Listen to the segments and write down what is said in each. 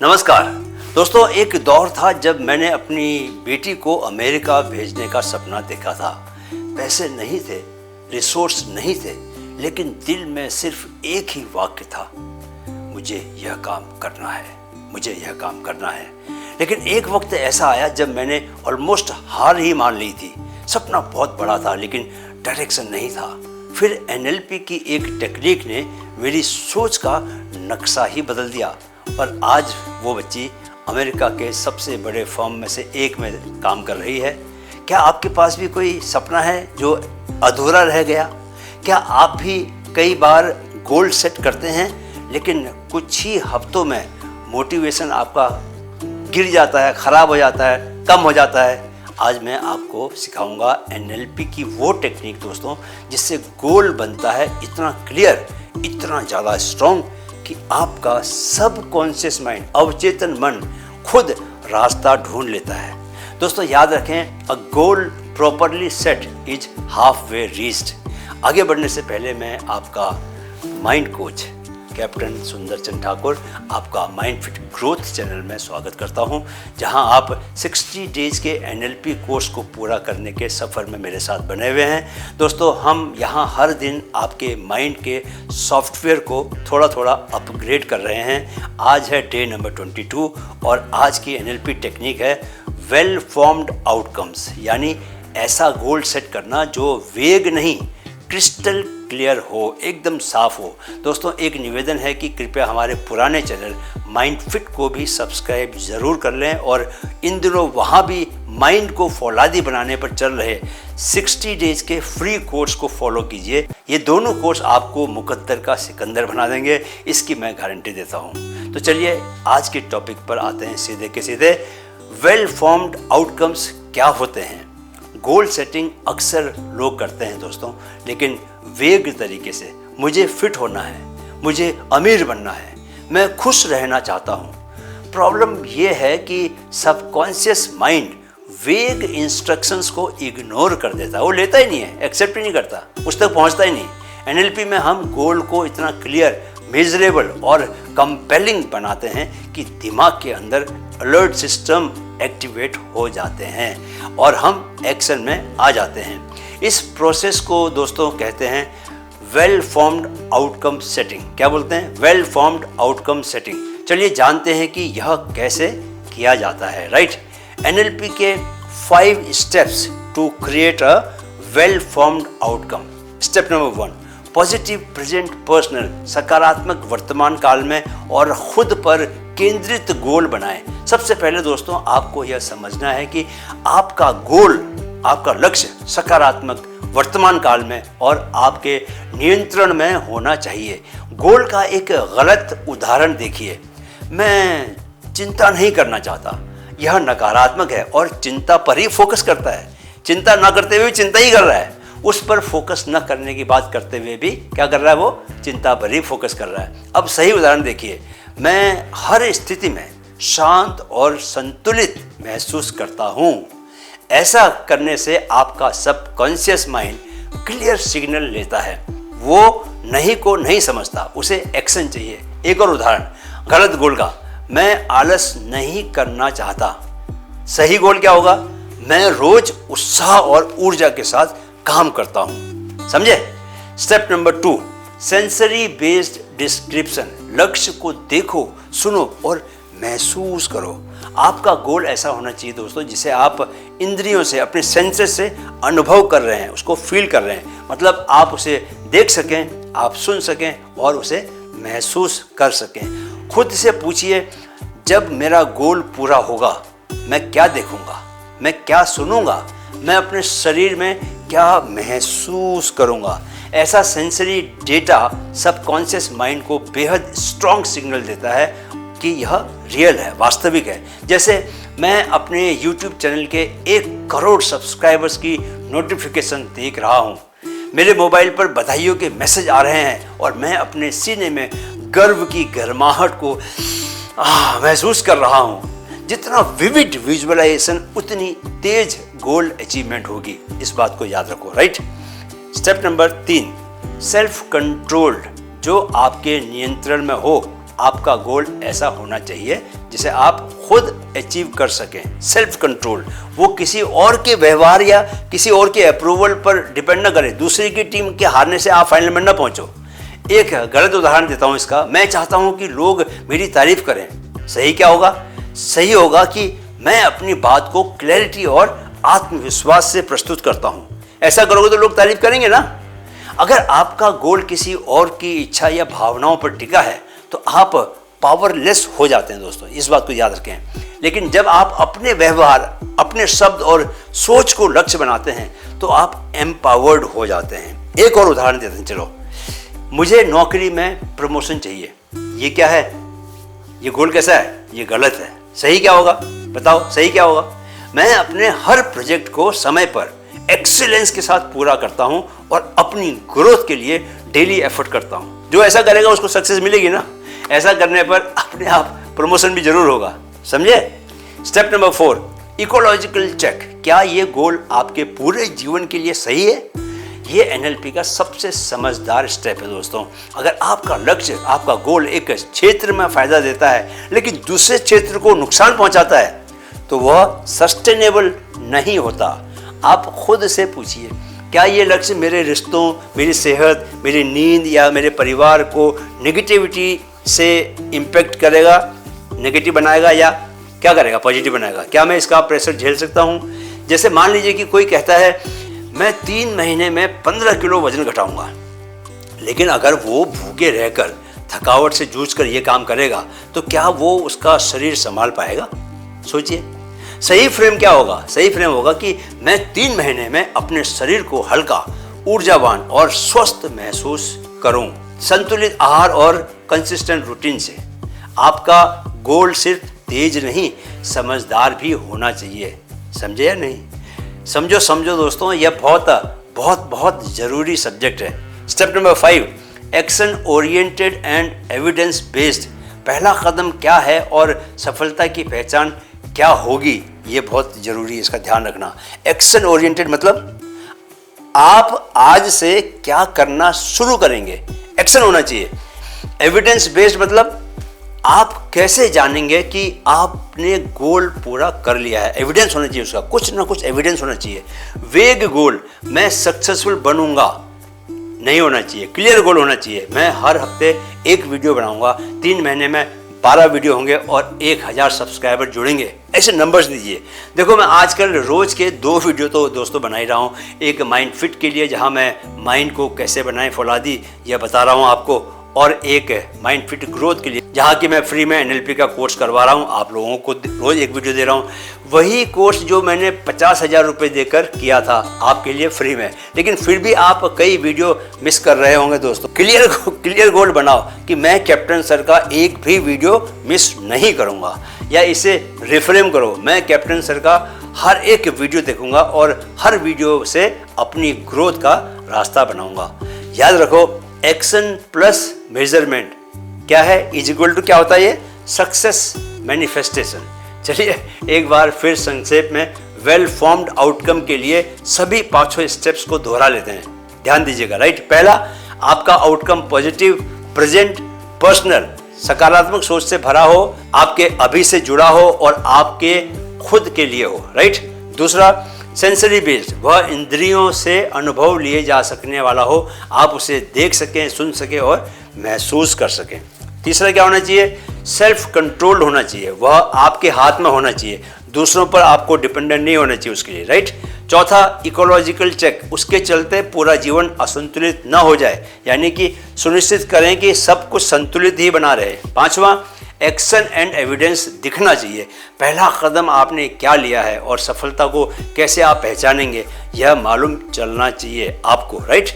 नमस्कार दोस्तों, एक दौर था जब मैंने अपनी बेटी को अमेरिका भेजने का सपना देखा था। पैसे नहीं थे, रिसोर्स नहीं थे, लेकिन दिल में सिर्फ एक ही वाक्य था, मुझे यह काम करना है, मुझे यह काम करना है। लेकिन एक वक्त ऐसा आया जब मैंने ऑलमोस्ट हार ही मान ली थी। सपना बहुत बड़ा था लेकिन डायरेक्शन नहीं था। फिर NLP की एक टेक्निक ने मेरी सोच का नक्शा ही बदल दिया और आज वो बच्ची अमेरिका के सबसे बड़े फर्म में से एक में काम कर रही है। क्या आपके पास भी कोई सपना है जो अधूरा रह गया? क्या आप भी कई बार गोल सेट करते हैं लेकिन कुछ ही हफ्तों में मोटिवेशन आपका गिर जाता है, ख़राब हो जाता है, कम हो जाता है? आज मैं आपको सिखाऊंगा NLP की वो टेक्निक दोस्तों, जिससे गोल बनता है इतना क्लियर, इतना ज़्यादा स्ट्रॉन्ग कि आपका सबकॉन्शियस माइंड, अवचेतन मन खुद रास्ता ढूंढ लेता है। दोस्तों याद रखें, a goal properly set is half way reached. आगे बढ़ने से पहले मैं आपका माइंड कोच कैप्टन सुंदर चंद ठाकुर आपका माइंड फिट ग्रोथ चैनल में स्वागत करता हूं, जहां आप 60 डेज के NLP कोर्स को पूरा करने के सफ़र में मेरे साथ बने हुए हैं। दोस्तों हम यहां हर दिन आपके माइंड के सॉफ्टवेयर को थोड़ा थोड़ा अपग्रेड कर रहे हैं। आज है डे नंबर 22 और आज की NLP टेक्निक है वेल फॉर्म्ड आउटकम्स, यानी ऐसा गोल सेट करना जो वेग नहीं, क्रिस्टल क्लियर हो, एकदम साफ हो। दोस्तों एक निवेदन है कि कृपया हमारे पुराने चैनल माइंड फिट को भी सब्सक्राइब ज़रूर कर लें और इन दिनों वहाँ भी माइंड को फौलादी बनाने पर चल रहे 60 डेज के फ्री कोर्स को फॉलो कीजिए। ये दोनों कोर्स आपको मुकद्दर का सिकंदर बना देंगे, इसकी मैं गारंटी देता हूँ। तो चलिए आज के टॉपिक पर आते हैं सीधे के सीधे। वेल फॉर्म्ड आउटकम्स क्या होते हैं? गोल सेटिंग अक्सर लोग करते हैं दोस्तों, लेकिन वेग तरीके से। मुझे फिट होना है, मुझे अमीर बनना है, मैं खुश रहना चाहता हूँ। प्रॉब्लम ये है कि सबकॉन्शियस माइंड वेग इंस्ट्रक्शंस को इग्नोर कर देता है, वो लेता ही नहीं है, एक्सेप्ट ही नहीं करता, उस तक पहुँचता ही नहीं। NLP में हम गोल को इतना क्लियर, मेजरेबल और कंपेलिंग बनाते हैं कि दिमाग के अंदर अलर्ट सिस्टम एक्टिवेट हो जाते हैं और हम एक्शन में आ जाते हैं। इस प्रोसेस को दोस्तों कहते हैं वेल फॉर्म्ड आउटकम सेटिंग। क्या बोलते हैं? Well formed outcome setting. चलिए जानते हैं कि यह कैसे किया जाता है। राइट, NLP के 5 steps to create a well formed outcome. Step number 1, positive present personal, सकारात्मक वर्तमान काल में और खुद पर केंद्रित गोल बनाएं। सबसे पहले दोस्तों आपको यह समझना है कि आपका गोल, आपका लक्ष्य सकारात्मक वर्तमान काल में और आपके नियंत्रण में होना चाहिए। गोल का एक गलत उदाहरण देखिए, मैं चिंता नहीं करना चाहता, यह नकारात्मक है और चिंता पर ही फोकस करता है। चिंता ना करते हुए चिंता ही कर रहा है, उस पर फोकस न करने की बात करते हुए भी क्या कर रहा है? वो चिंता पर ही फोकस कर रहा है। अब सही उदाहरण देखिए, मैं हर स्थिति में शांत और संतुलित महसूस करता हूँ। ऐसा करने से आपका सबकॉन्शियस माइंड क्लियर सिग्नल लेता है, वो नहीं को नहीं समझता, उसे एक्शन चाहिए। एक और उदाहरण गलत गोल का, मैं आलस नहीं करना चाहता। सही गोल क्या होगा? मैं रोज उत्साह और ऊर्जा के साथ काम करता हूं। समझे? Step number 2, sensory based description. लक्ष्य को देखो, सुनो और महसूस करो। आपका गोल ऐसा होना चाहिए दोस्तों जिसे आप इंद्रियों से, अपने सेंसेस से अनुभव कर रहे हैं, उसको फील कर रहे हैं। मतलब आप उसे देख सकें, आप सुन सकें और उसे महसूस कर सकें। खुद से पूछिए, जब मेरा गोल पूरा होगा मैं क्या देखूंगा, मैं क्या सुनूंगा, मैं अपने शरीर में क्या महसूस करूंगा। ऐसा सेंसरी डेटा सबकॉन्शियस माइंड को बेहद स्ट्रॉन्ग सिग्नल देता है कि यह रियल है, वास्तविक है। जैसे मैं अपने YouTube चैनल के 1 करोड़ सब्सक्राइबर्स की नोटिफिकेशन देख रहा हूँ, मेरे मोबाइल पर बधाइयों के मैसेज आ रहे हैं और मैं अपने सीने में गर्व की गर्माहट को महसूस कर रहा हूँ। जितना विविड विजुअलाइजेशन उतनी तेज गोल अचीवमेंट होगी, इस बात को याद रखो। Right. Step number 3, self controlled, जो आपके नियंत्रण में हो, आपका गोल ऐसा होना चाहिए जिसे आप खुद अचीव कर सकें। सेल्फ कंट्रोल, वो किसी और के व्यवहार या किसी और के अप्रूवल पर डिपेंड ना करे। दूसरे की टीम के हारने से आप फाइनल में ना पहुंचो। एक गलत उदाहरण देता हूं इसका। मैं चाहता हूं कि लोग मेरी तारीफ करें। सही क्या होगा? सही होगा कि मैं अपनी बात को क्लैरिटी और आत्मविश्वास से प्रस्तुत करता हूं। ऐसा करोगे तो लोग तारीफ करेंगे ना। अगर आपका गोल किसी और की इच्छा या भावनाओं पर टिका है तो आप पावरलेस हो जाते हैं दोस्तों, इस बात को याद रखें। लेकिन जब आप अपने व्यवहार, अपने शब्द और सोच को लक्ष्य बनाते हैं तो आप एम्पावर्ड हो जाते हैं। एक और उदाहरण देते हैं। चलो, मुझे नौकरी में प्रमोशन चाहिए। ये क्या है? ये गोल कैसा है? ये गलत है। सही क्या होगा? बताओ, सही क्या होगा? मैं अपने हर प्रोजेक्ट को समय पर एक्सीलेंस के साथ पूरा करता हूं और अपनी ग्रोथ के लिए डेली एफर्ट करता हूं। जो ऐसा करेगा उसको सक्सेस मिलेगी ना। ऐसा करने पर अपने आप प्रमोशन भी जरूर होगा। समझे? Step number 4, ecological check. क्या ये गोल आपके पूरे जीवन के लिए सही है? ये एनएलपी का सबसे समझदार स्टेप है दोस्तों। अगर आपका लक्ष्य, आपका गोल एक क्षेत्र में फायदा देता है लेकिन दूसरे क्षेत्र को नुकसान पहुंचाता है तो वह सस्टेनेबल नहीं होता। आप खुद से पूछिए, क्या ये लक्ष्य मेरे रिश्तों, मेरी सेहत, मेरी नींद या मेरे परिवार को नेगेटिविटी से इम्पेक्ट करेगा, नेगेटिव बनाएगा या क्या करेगा? पॉजिटिव बनाएगा। क्या मैं इसका प्रेशर झेल सकता हूँ? जैसे मान लीजिए कि कोई कहता है मैं 3 महीने में 15 किलो वजन घटाऊंगा, लेकिन अगर वो भूखे रहकर थकावट से जूझकर ये काम करेगा तो क्या वो उसका शरीर संभाल पाएगा? सोचिए। सही फ्रेम क्या होगा? सही फ्रेम होगा कि मैं 3 महीने में अपने शरीर को हल्का, ऊर्जावान और स्वस्थ महसूस करूं, संतुलित आहार और कंसिस्टेंट रूटीन से। आपका गोल सिर्फ तेज नहीं, समझदार भी होना चाहिए। समझे या नहीं? समझो दोस्तों, यह बहुत जरूरी सब्जेक्ट है। Step number 5, action oriented and evidence based. पहला कदम क्या है और सफलता की पहचान क्या होगी, ये बहुत जरूरी है, इसका ध्यान रखना। एक्शन ओरिएंटेड मतलब आप आज से क्या करना शुरू करेंगे, एक्शन होना चाहिए। एविडेंस बेस्ड मतलब आप कैसे जानेंगे कि आपने गोल पूरा कर लिया है। एविडेंस होना चाहिए, उसका कुछ ना कुछ एविडेंस होना चाहिए। वेग गोल, मैं सक्सेसफुल बनूंगा, नहीं होना चाहिए। क्लियर गोल होना चाहिए, मैं हर हफ्ते एक वीडियो बनाऊंगा, 3 महीने में 12 वीडियो होंगे और 1000 सब्सक्राइबर जुड़ेंगे। ऐसे नंबर्स दीजिए। देखो, मैं आजकल रोज के 2 वीडियो तो दोस्तों बना ही रहा हूँ। एक माइंड फिट के लिए, जहाँ मैं माइंड को कैसे बनाएं फौलादी यह बता रहा हूँ आपको, और एक माइंड फिट ग्रोथ के लिए जहाँ कि मैं फ्री में एनएलपी का कोर्स करवा रहा हूँ। आप लोगों को रोज एक वीडियो दे रहा हूँ। वही कोर्स जो मैंने 50,000 रुपये देकर किया था आपके लिए फ्री में, लेकिन फिर भी आप कई वीडियो मिस कर रहे होंगे दोस्तों। क्लियर गोल बनाओ कि मैं कैप्टन सर का एक भी वीडियो मिस नहीं करूँगा, या इसे रिफ्रेम करो, मैं कैप्टन सर का हर एक वीडियो देखूंगा और हर वीडियो से अपनी ग्रोथ का रास्ता बनाऊंगा। याद रखो, एक्शन प्लस मेजरमेंट क्या है, इज इक्वल टू क्या होता है? ये सक्सेस मैनिफेस्टेशन। चलिए एक बार फिर संक्षेप में वेल फॉर्म्ड आउटकम के लिए सभी 5 स्टेप्स को दोहरा लेते हैं। ध्यान दीजिएगा। राइट, पहला, आपका आउटकम पॉजिटिव, प्रेजेंट, पर्सनल, सकारात्मक सोच से भरा हो, आपके अभी से जुड़ा हो और आपके खुद के लिए हो। राइट। दूसरा, सेंसरी बेस्ड, वह इंद्रियों से अनुभव लिए जा सकने वाला हो, आप उसे देख सकें, सुन सकें और महसूस कर सकें। तीसरा क्या होना चाहिए? सेल्फ कंट्रोल्ड होना चाहिए, वह आपके हाथ में होना चाहिए, दूसरों पर आपको डिपेंडेंट नहीं होना चाहिए उसके लिए। राइट। चौथा, इकोलॉजिकल चेक, उसके चलते पूरा जीवन असंतुलित न हो जाए, यानी कि सुनिश्चित करें कि सब कुछ संतुलित ही बना रहे। पांचवा, एक्शन एंड एविडेंस दिखना चाहिए, पहला कदम आपने क्या लिया है और सफलता को कैसे आप पहचानेंगे यह मालूम चलना चाहिए आपको। राइट।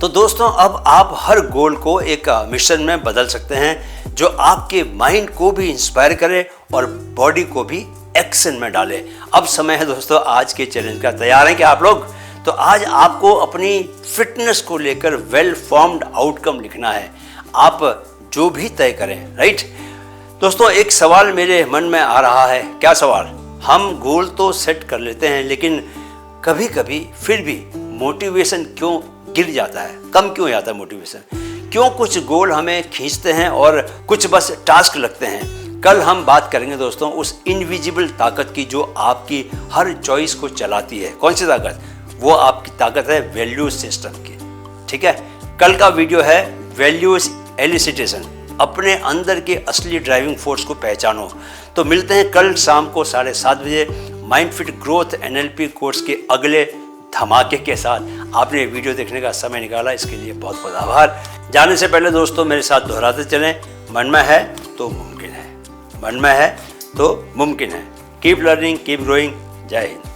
तो दोस्तों, अब आप हर गोल को एक मिशन में बदल सकते हैं जो आपके माइंड को भी इंस्पायर करे और बॉडी को भी एक्शन में डाले। अब समय है दोस्तों आज के चैलेंज का। तैयार हैं क्या आप लोग? तो आज आपको अपनी फिटनेस को लेकर वेल फॉर्म्ड आउटकम लिखना है, आप जो भी तय करें। राइट दोस्तों, एक सवाल मेरे मन में आ रहा है। क्या सवाल? हम गोल तो सेट कर लेते हैं लेकिन कभी कभी फिर भी मोटिवेशन क्यों गिर जाता है, कम क्यों जाता है मोटिवेशन? क्यों कुछ गोल हमें खींचते हैं और कुछ बस टास्क लगते हैं। कल हम बात करेंगे दोस्तों उस इनविजिबल ताकत की जो आपकी हर चॉइस को चलाती है। कौन सी ताकत? वो आपकी ताकत है वैल्यूज सिस्टम की। ठीक है, कल का वीडियो है वैल्यूज एलिसिटेशन, अपने अंदर के असली ड्राइविंग फोर्स को पहचानो। तो मिलते हैं कल शाम को 7:30 बजे mind fit growth NLP course के अगले धमाके के साथ। आपने वीडियो देखने का समय निकाला, इसके लिए बहुत बहुत आभार। जाने से पहले दोस्तों मेरे साथ दोहराते चलें, मन में है तो मुमकिन है, मन में है तो मुमकिन है। Keep learning, keep growing. जय हिंद।